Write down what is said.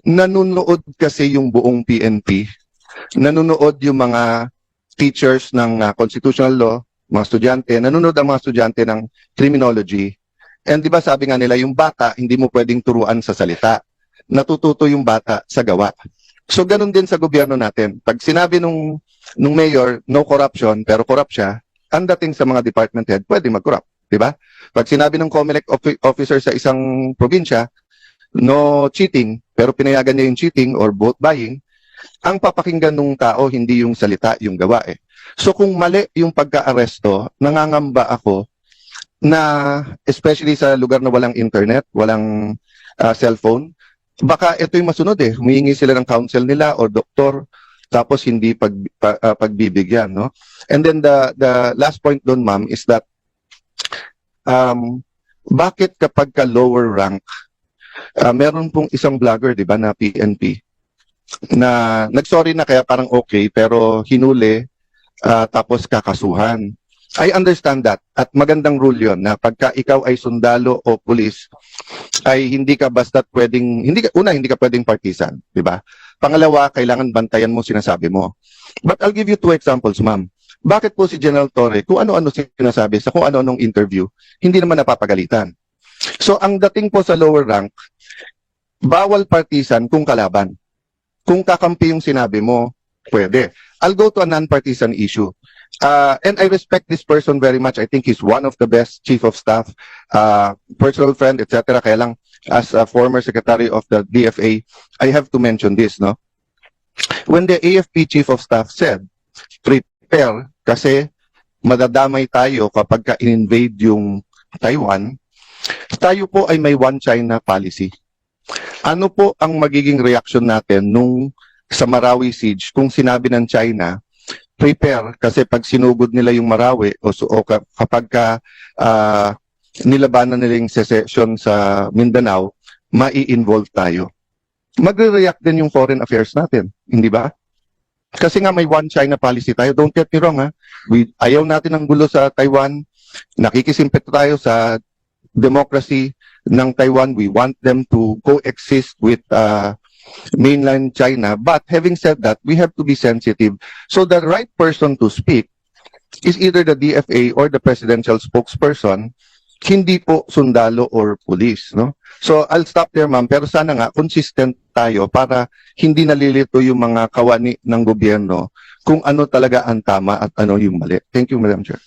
Nanonood kasi yung buong PNP, nanonood yung mga teachers ng constitutional law, mga estudyante, nanonood ang mga estudyante ng criminology. And di ba sabi nga nila, yung bata, hindi mo pwedeng turuan sa salita. Natututo yung bata sa gawa. So ganun din sa gobyerno natin. Pag sinabi nung mayor, no corruption, pero corrupt siya, ang dating sa mga department head, pwede mag-corrupt. Di ba? Pag sinabi ng COMELEC officer sa isang probinsya, no cheating, pero pinayagan niya yung cheating or vote buying, ang papakinggan ng tao, hindi yung salita, yung gawa eh. So kung mali yung pagka-aresto, nangangamba ako na especially sa lugar na walang internet, walang cellphone, baka ito yung masunod eh. Humihingi sila ng counsel nila or doktor, tapos hindi pagbibigyan. No? And then the last point doon, ma'am, is that bakit kapag ka lower rank, meron pong isang vlogger, di ba, na PNP, na nagsorry na kaya parang okay, pero hinuli, tapos kakasuhan. I understand that at magandang rule yon na pagka ikaw ay sundalo o pulis ay hindi ka basta pwedeng hindi ka pwedeng partisan, di ba? Pangalawa, kailangan bantayan mo sinasabi mo. But I'll give you two examples, ma'am. Bakit po si General Torre, kung ano-ano sinasabi sa kung ano-anong interview, hindi naman napapagalitan. So ang dating po sa lower rank, bawal partisan kung kalaban. Kung kakampi yung sinabi mo, pwede. I'll go to a non-partisan issue. And I respect this person very much. I think he's one of the best chief of staff, personal friend, etc. Kaya lang, as a former secretary of the DFA, I have to mention this, no? When the AFP chief of staff said, prepare, kasi madadamay tayo kapag ka-invade yung Taiwan, tayo po ay may one China policy. Ano po ang magiging reaction natin nung sa Marawi siege kung sinabi ng China, prepare kasi pag sinugod nila yung Marawi o kapag nilabanan nila yung secession sa Mindanao, mai-involve tayo. Magre-react din yung foreign affairs natin, hindi ba? Kasi nga may one China policy tayo. Don't get me wrong, ha? Ayaw natin ng gulo sa Taiwan. Nakikisimpet tayo sa democracy ng Taiwan. We want them to coexist with mainland China. But having said that, we have to be sensitive. So the right person to speak is either the DFA or the presidential spokesperson, hindi po sundalo or police, no? So I'll stop there, ma'am. Pero sana nga consistent tayo para hindi nalilito yung mga kawani ng gobyerno kung ano talaga ang tama at ano yung mali. Thank you, Madam Chair.